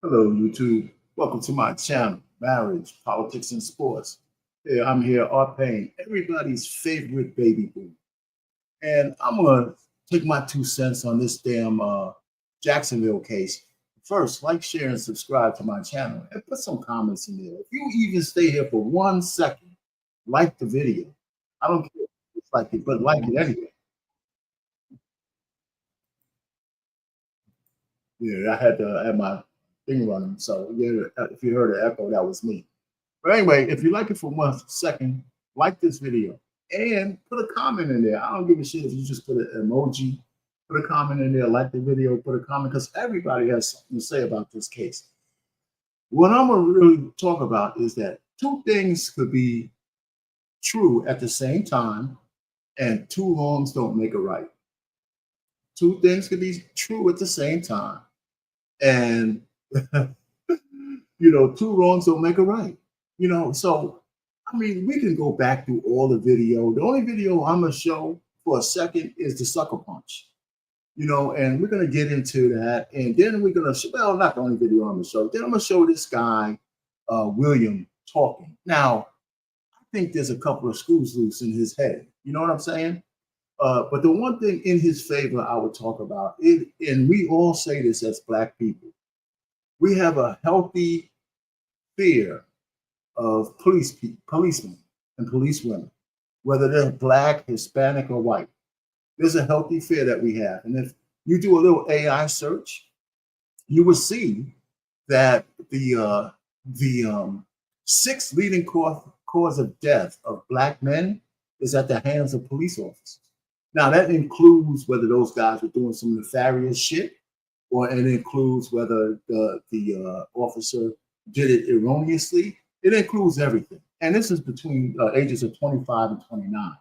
Hello, YouTube. Welcome to my channel, Marriage, Politics, and Sports. I'm here, Art Payne, everybody's favorite baby boom. And I'm going to take my 2 cents on this damn Jacksonville case. First, like, share, and subscribe to my channel and put some comments in there. If you even stay here for 1 second, like the video. I don't care if you like it, but like it anyway. Yeah, I had my thing running. So, yeah, if you heard the echo, that was me. But anyway, if you like it for 1 second, like this video and put a comment in there. I don't give a shit if you just put an emoji, put a comment in there, like the video, put a comment, because everybody has something to say about this case. What I'm going to really talk about is that two things could be true at the same time, and two wrongs don't make a right. Two things could be true at the same time, and two wrongs don't make a right. So I mean, we can go back through all the video. The only video I'm gonna show for a second is the sucker punch. And we're gonna get into that, and then we're gonna well, not the only video I'm gonna show. Then I'm gonna show this guy, William, talking. Now, I think there's a couple of screws loose in his head. You know what I'm saying? But the one thing in his favor I would talk about, and we all say this as Black people, we have a healthy fear of policemen and policewomen, whether they're Black, Hispanic, or white. There's a healthy fear that we have. And if you do a little AI search, you will see that the sixth leading cause of death of Black men is at the hands of police officers. Now, that includes whether those guys were doing some nefarious shit, or it includes whether the officer did it erroneously. It includes everything. And this is between ages of 25 and 29.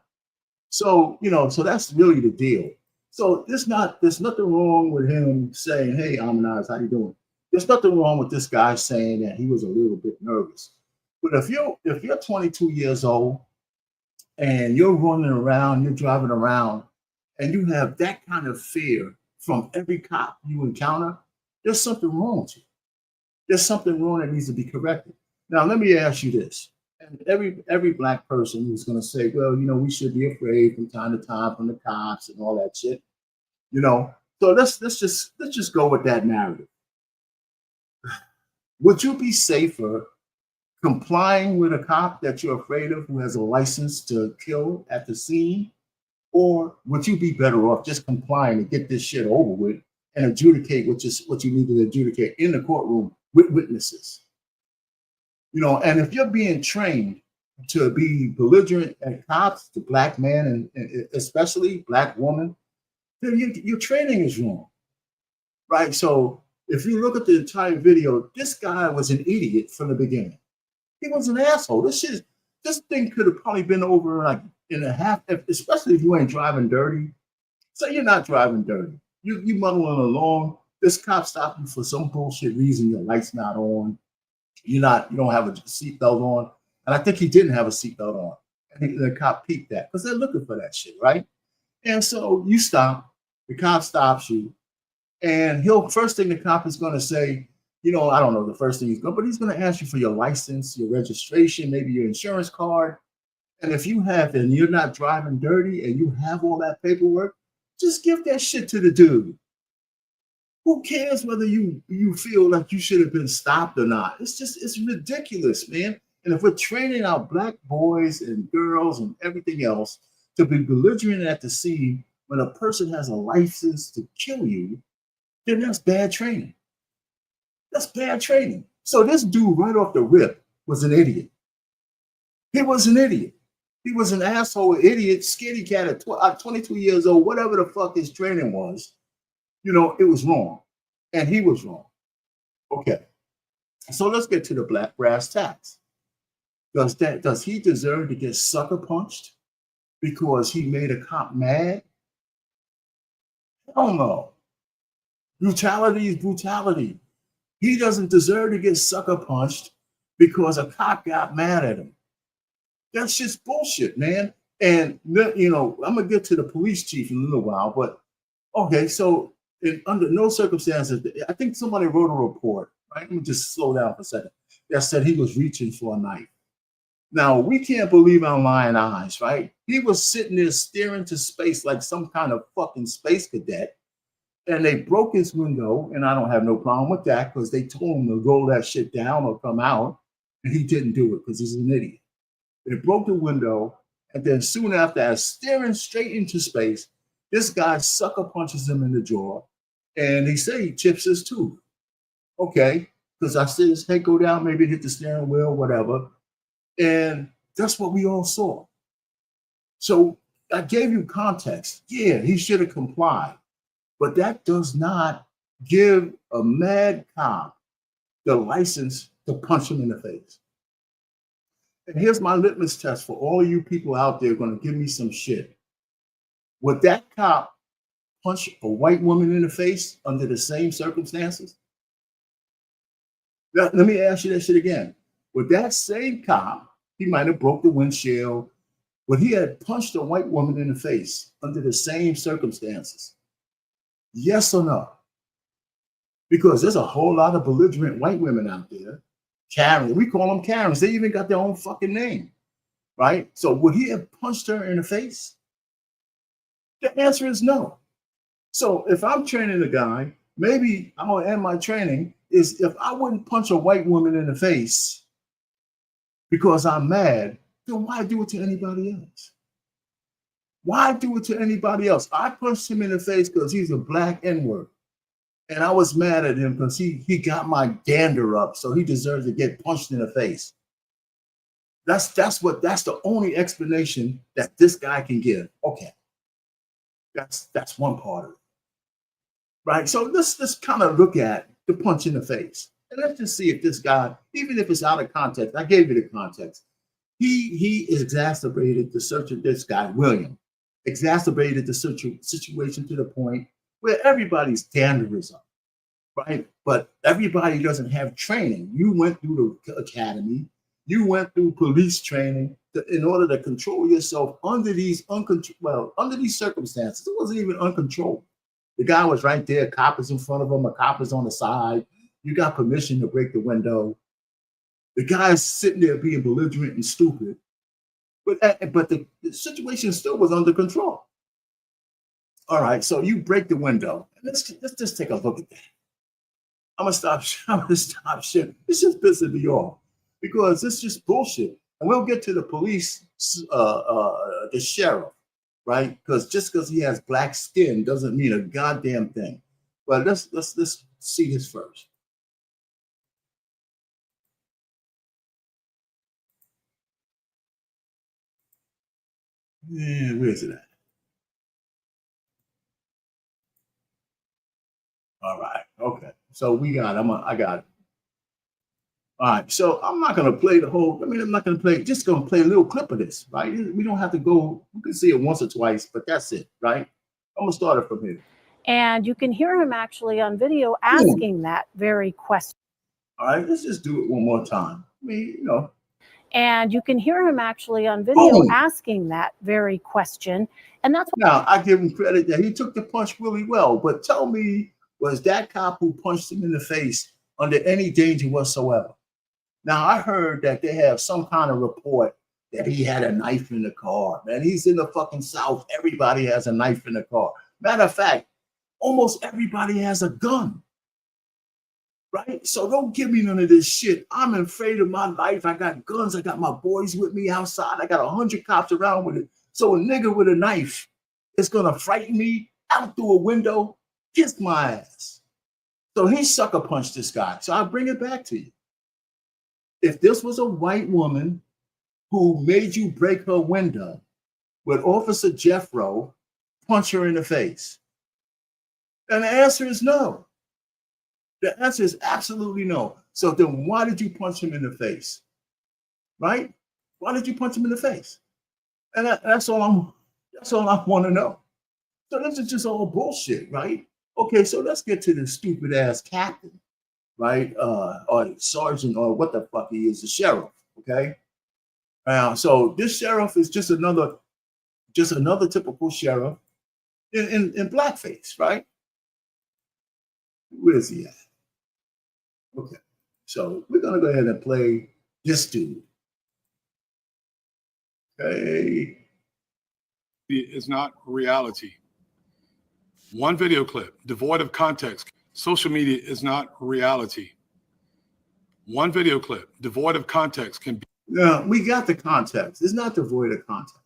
So, so that's really the deal. So there's nothing wrong with him saying, "Hey, Amanaz, how you doing?" There's nothing wrong with this guy saying that he was a little bit nervous. But if you're 22 years old and you're running around, you're driving around, and you have that kind of fear from every cop you encounter, there's something wrong with you. There's something wrong that needs to be corrected. Now, let me ask you this. And every Black person who's going to say, well, we should be afraid from time to time from the cops and all that shit. So let's just go with that narrative. Would you be safer complying with a cop that you're afraid of who has a license to kill at the scene? Or would you be better off just complying to get this shit over with and adjudicate what you need to adjudicate in the courtroom with witnesses? And if you're being trained to be belligerent at cops, to Black men, and especially Black women, then your training is wrong, right? So if you look at the entire video, this guy was an idiot from the beginning. He was an asshole. This thing could have probably been over like in a half, especially if you ain't driving dirty. Say you're not driving dirty. You muddling along. This cop stopped you for some bullshit reason. Your light's not on. You don't have a seatbelt on. And I think he didn't have a seatbelt on. And the cop peeped that because they're looking for that shit, right? And so you stop. The cop stops you, and first thing the cop is going to say, I don't know the first thing but he's going to ask you for your license, your registration, maybe your insurance card. And if you have, and you're not driving dirty and you have all that paperwork, just give that shit to the dude. Who cares whether you feel like you should have been stopped or not? It's ridiculous, man. And if we're training our Black boys and girls and everything else to be belligerent at the scene when a person has a license to kill you, then that's bad training. That's bad training. So this dude right off the rip was an idiot. He was an idiot. He was an asshole, idiot, skinny cat at 22 years old, whatever the fuck his training was. It was wrong. And he was wrong. Okay. So let's get to the Black brass tacks. Does he deserve to get sucker punched because he made a cop mad? Hell no. Brutality is brutality. He doesn't deserve to get sucker punched because a cop got mad at him. That's just bullshit, man. And I'm gonna get to the police chief in a little while, but okay. So under no circumstances, I think somebody wrote a report, right? Let me just slow down for a second. That said he was reaching for a knife. Now, we can't believe our lying eyes, right? He was sitting there staring to space like some kind of fucking space cadet, and they broke his window, and I don't have no problem with that because they told him to roll that shit down or come out, and he didn't do it because he's an idiot. They broke the window, and then soon after that, staring straight into space, this guy sucker punches him in the jaw, and he say he chips his tooth. Okay, because I see his head go down, maybe hit the steering wheel, whatever. And that's what we all saw. So I gave you context. Yeah, he should have complied. But that does not give a mad cop the license to punch him in the face. And here's my litmus test for all you people out there going to give me some shit. Would that cop punch a white woman in the face under the same circumstances? Let me ask you that shit again. Would that same cop, he might have broke the windshield, would he have punched a white woman in the face under the same circumstances? Yes or no? Because there's a whole lot of belligerent white women out there. Karen, we call them Karens. They even got their own fucking name, right? So would he have punched her in the face? The answer is no. So if I'm training a guy, maybe I'm gonna end my training is if I wouldn't punch a white woman in the face because I'm mad, then why do it to anybody else? Why do it to anybody else? I punched him in the face because he's a black N-word. And I was mad at him because he got my dander up, so he deserves to get punched in the face. That's the only explanation that this guy can give. Okay. That's one part of it. Right? So let's kind of look at the punch in the face. And let's just see if this guy, even if it's out of context, I gave you the context. He exacerbated the search of this guy, William, exacerbated the situation to the point where everybody's dander is up, right? But everybody doesn't have training. You went through the academy, you went through police training in order to control yourself under these under these circumstances. It wasn't even uncontrolled. The guy was right there, a cop is in front of him, a cop is on the side. You got permission to break the window. The guy's sitting there being belligerent and stupid, but the situation still was under control. All right, so you break the window. Let's just take a look at that. I'm gonna stop shit. This is pissing me off because it's just bullshit. And we'll get to the police, the sheriff, right? Because just because he has black skin doesn't mean a goddamn thing. But let's see this first. Yeah, where is it at? All right. Okay. So I got it. All right. So I'm not going to play the whole, I'm not going to play, just going to play a little clip of this, right? We don't have to go, we can see it once or twice, but that's it, right? I'm going to start it from here. And you can hear him actually on video asking that very question. All right. Let's just do it one more time. And you can hear him actually on video asking that very question. And that's what now I give him credit that he took the punch really well. But tell me, was that cop who punched him in the face under any danger whatsoever? Now I heard that they have some kind of report that he had a knife in the car. Man, he's in the fucking South. Everybody has a knife in the car. Matter of fact, almost everybody has a gun. Right? So don't give me none of this shit. I'm afraid of my life. I got guns. I got my boys with me outside. I got 100 cops around with it. So a nigga with a knife is going to frighten me out through a window, kiss my ass. So he sucker punched this guy. So I'll bring it back to you. If this was a white woman who made you break her window, would Officer Jeffro punch her in the face? And the answer is no. The answer is absolutely no. So then why did you punch him in the face? Right? Why did you punch him in the face? And that's all I want to know. So this is just all bullshit, right? Okay, so let's get to the stupid ass captain, right? Or sergeant, or what the fuck he is, the sheriff. Okay. So this sheriff is just another typical sheriff in blackface, right? Where is he at? Okay. So we're gonna go ahead and play this dude. Okay. Is not reality. One video clip devoid of context. Social media is not reality. One video clip devoid of context can be. Yeah, we got the context. It's not devoid of context.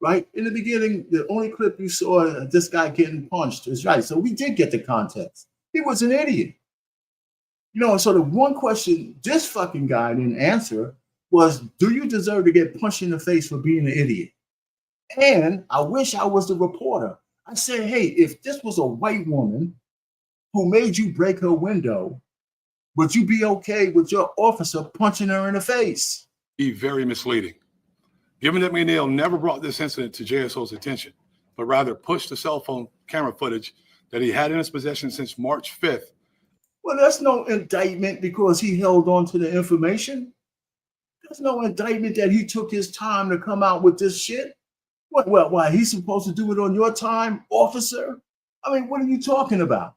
Right? In the beginning, the only clip you saw this guy getting punched is right. So we did get the context. He was an idiot. You know, so the one question this fucking guy didn't answer was, do you deserve to get punched in the face for being an idiot? And I wish I was the reporter. I said, hey, if this was a white woman who made you break her window, would you be okay with your officer punching her in the face? Be very misleading. Given that McNeil never brought this incident to JSO's attention, but rather pushed the cell phone camera footage that he had in his possession since March 5th. Well, that's no indictment because he held on to the information. There's no indictment that he took his time to come out with this shit. What, why, he's supposed to do it on your time, officer? I mean, what are you talking about?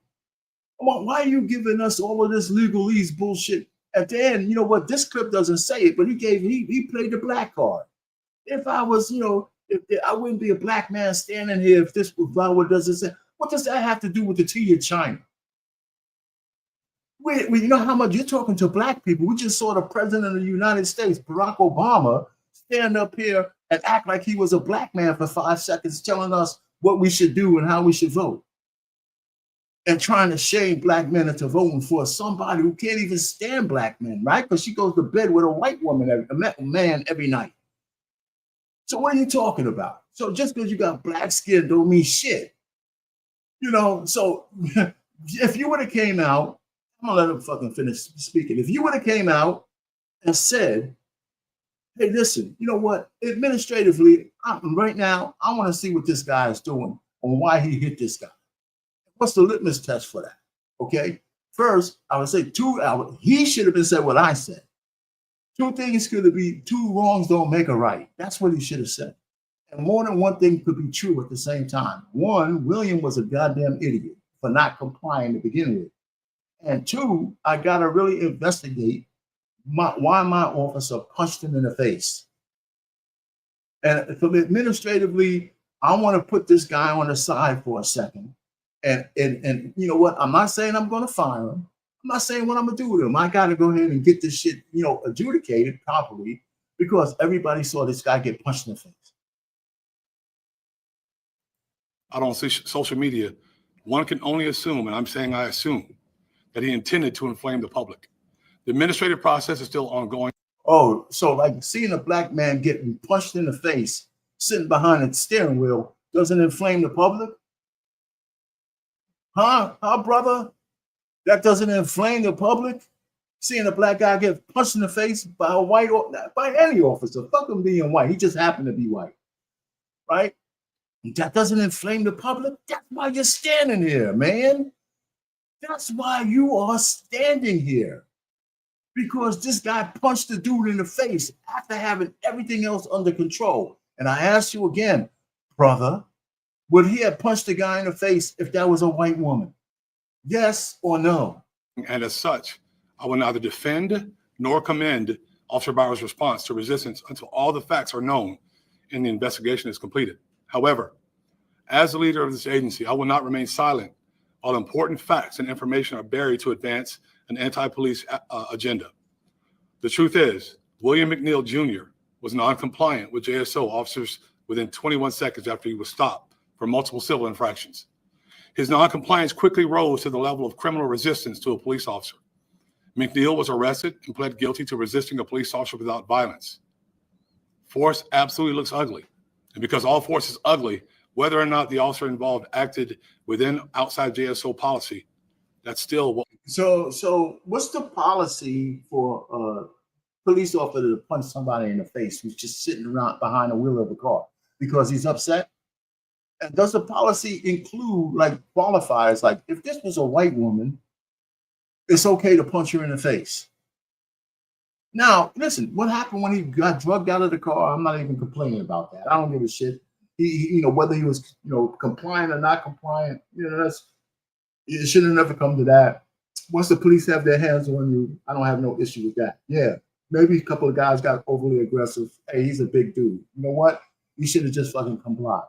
Why are you giving us all of this legalese bullshit? At the end, you know what? This clip doesn't say it, but he played the black card. If I was, you know, if I wouldn't be a black man standing here if this was what doesn't say. What does that have to do with the tea of China? You know how much you're talking to black people. We just saw the president of the United States, Barack Obama, stand up here and act like he was a black man for 5 seconds, telling us what we should do and how we should vote. And trying to shame black men into voting for somebody who can't even stand black men, right? Because she goes to bed with a white woman, a man every night. So what are you talking about? So just because you got black skin don't mean shit. You know, so if you would have came out, I'm gonna let him fucking finish speaking. If you would have came out and said, hey, listen, you know what? Administratively, right now, I want to see what this guy is doing and why he hit this guy. What's the litmus test for that? Okay. First, I would say he should have been said what I said. Two things could be, two wrongs don't make a right. That's what he should have said. And more than one thing could be true at the same time. One, William was a goddamn idiot for not complying to begin with. And two, I got to really investigate why my officer punched him in the face. And from administratively, I want to put this guy on the side for a second. And you know what? I'm not saying I'm going to fire him. I'm not saying what I'm going to do with him. I got to go ahead and get this shit, you know, adjudicated properly because everybody saw this guy get punched in the face. I don't see social media. One can only assume, and I'm saying I assume, that he intended to inflame the public. The administrative process is still ongoing. Oh, so like seeing a black man getting punched in the face, sitting behind a steering wheel, doesn't inflame the public? Huh, brother? That doesn't inflame the public? Seeing a black guy get punched in the face by a white, by any officer, fuck him being white. He just happened to be white, right? That doesn't inflame the public? That's why you're standing here, man. That's why you are standing here. Because this guy punched the dude in the face after having everything else under control. And I ask you again, brother, would he have punched the guy in the face if that was a white woman? Yes or no? And as such, I will neither defend nor commend Officer Bauer's response to resistance until all the facts are known and the investigation is completed. However, as the leader of this agency, I will not remain silent while important facts and information are buried to advance an anti-police agenda. The truth is, William McNeil Jr. was non-compliant with JSO officers within 21 seconds after he was stopped for multiple civil infractions. His non-compliance quickly rose to the level of criminal resistance to a police officer. McNeil was arrested and pled guilty to resisting a police officer without violence. Force absolutely looks ugly. And because all force is ugly, whether or not the officer involved acted within outside JSO policy, that's still what. So what's the policy for a police officer to punch somebody in the face who's just sitting around behind the wheel of a car because he's upset? And does the policy include like qualifiers, like if this was a white woman, it's okay to punch her in the face? Now, listen, what happened when he got drugged out of the car? I'm not even complaining about that. I don't give a shit. He you know, whether he was, you know, compliant or not compliant, you know, it should have never come to that. once the police have their hands on you, I don't have no issue with that. Yeah, maybe a couple of guys got overly aggressive. Hey, he's a big dude. You know what? You should have just fucking complied.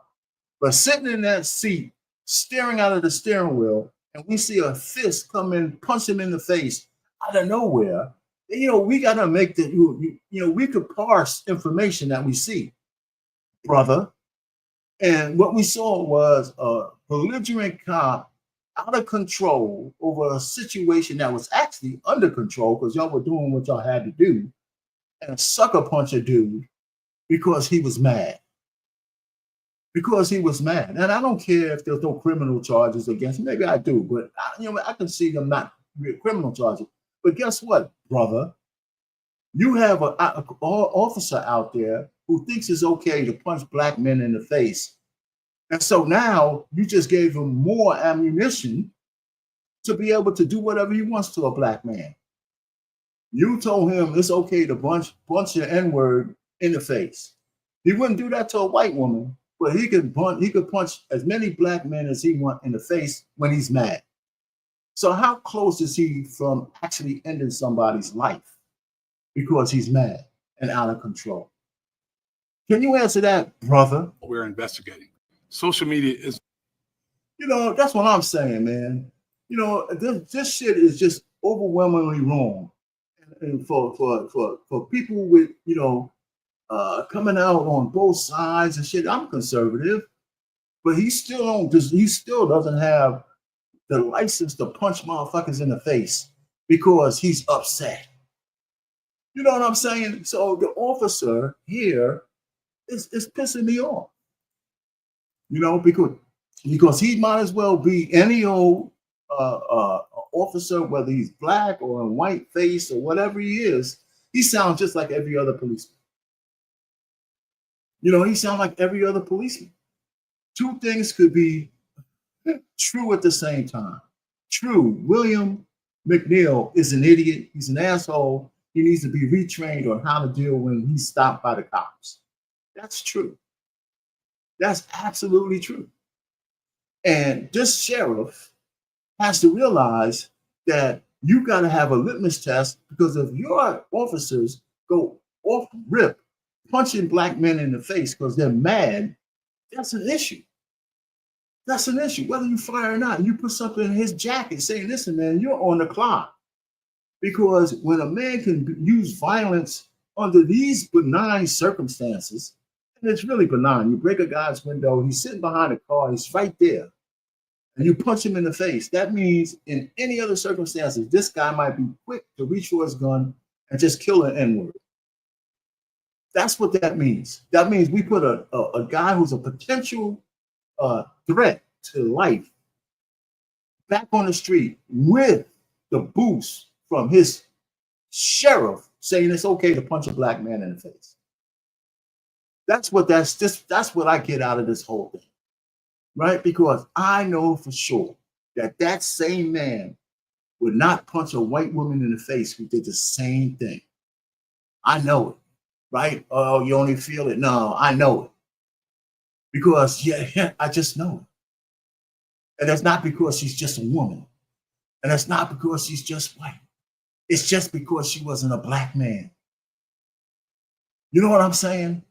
But sitting in that seat, staring out of the steering wheel, and we see a fist come in, punch him in the face out of nowhere. You know, we got to make the, you know, we could parse information that we see, brother. And what we saw was a belligerent cop out of control over a situation that was actually under control because y'all were doing what y'all had to do, and sucker punch a dude because he was mad. Because he was mad. And I don't care if there's no criminal charges against him. Maybe I do, but I can see them not criminal charges. But guess what, brother? You have an officer out there who thinks it's okay to punch black men in the face. And so now you just gave him more ammunition to be able to do whatever he wants to a black man. You told him it's okay to punch your N-word in the face. He wouldn't do that to a white woman, but he could punch as many black men as he wants in the face when he's mad. So how close is he from actually ending somebody's life because he's mad and out of control? Can you answer that, brother? We're investigating. Social media is, you know, that's what I'm saying, man. You know, this shit is just overwhelmingly wrong. And for people with, you know, coming out on both sides and shit, I'm conservative, but he still doesn't have the license to punch motherfuckers in the face because he's upset. You know what I'm saying? So the officer here is pissing me off. You know, because he might as well be any old officer, whether he's black or in white face or whatever he is. He sounds just like every other policeman. You know, he sounds like every other policeman. Two things could be true at the same time. True, William McNeil is an idiot. He's an asshole. He needs to be retrained on how to deal when he's stopped by the cops. That's true. That's absolutely true. And this sheriff has to realize that you got to have a litmus test, because if your officers go off rip punching black men in the face because they're mad, that's an issue. That's an issue. Whether you fire or not, you put something in his jacket saying, listen, man, you're on the clock. Because when a man can use violence under these benign circumstances, and it's really benign, you break a guy's window, he's sitting behind a car, he's right there, and you punch him in the face. That means in any other circumstances, this guy might be quick to reach for his gun and just kill an N-word. That's what that means. That means we put a guy who's a potential threat to life back on the street with the boost from his sheriff saying it's okay to punch a black man in the face. That's what I get out of this whole thing, right? Because I know for sure that same man would not punch a white woman in the face who did the same thing. I know it, right? Oh, you only feel it? No, I know it. Because, yeah, I just know it. And that's not because she's just a woman. And that's not because she's just white. It's just because she wasn't a black man. You know what I'm saying?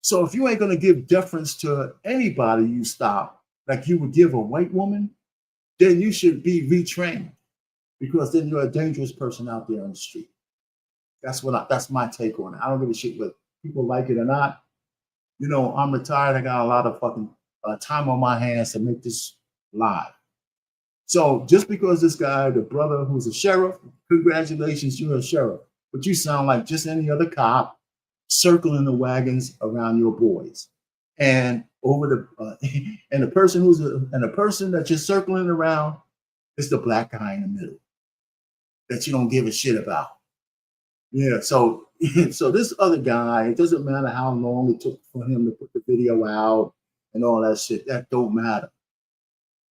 So if you ain't going to give deference to anybody you stop like you would give a white woman, then you should be retrained, because then you're a dangerous person out there on the street. That's my take on it. I don't give a shit whether people like it or not. You know, I'm retired. I got a lot of fucking time on my hands to make this live. So just because this guy, the brother who's a sheriff, congratulations, you're a sheriff. But you sound like just any other cop circling the wagons around your boys. And over the person that you're circling around is the black guy in the middle that you don't give a shit about. Yeah, so this other guy, it doesn't matter how long it took for him to put the video out and all that shit. That don't matter.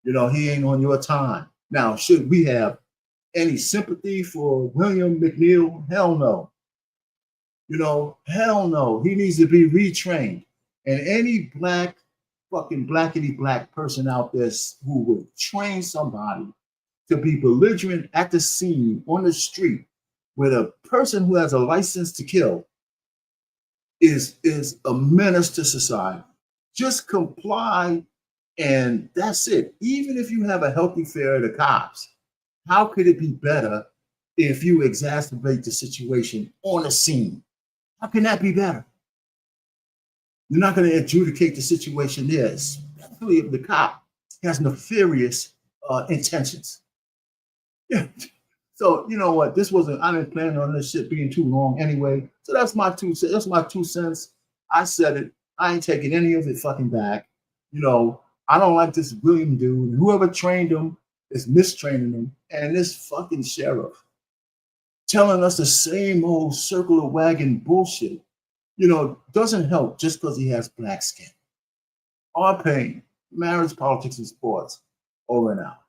You know, he ain't on your time. Now, should we have any sympathy for William McNeil? Hell no. You know, hell no. He needs to be retrained. And any fucking blackity black person out there who will train somebody to be belligerent at the scene on the street with a person who has a license to kill is a menace to society. Just comply, and that's it. Even if you have a healthy fear of the cops, how could it be better if you exacerbate the situation on the scene? How can that be better? You're not going to adjudicate the situation there, especially if the cop has nefarious intentions. Yeah. So you know what? This wasn't. I didn't plan on this shit being too long anyway. So that's my 2 cents. That's my 2 cents. I said it. I ain't taking any of it fucking back. You know, I don't like this William dude. Whoever trained him is mistraining him, and this fucking sheriff telling us the same old circle of wagon bullshit. You know, doesn't help just because he has black skin. Our pain, marriage, politics, and sports. Over and out.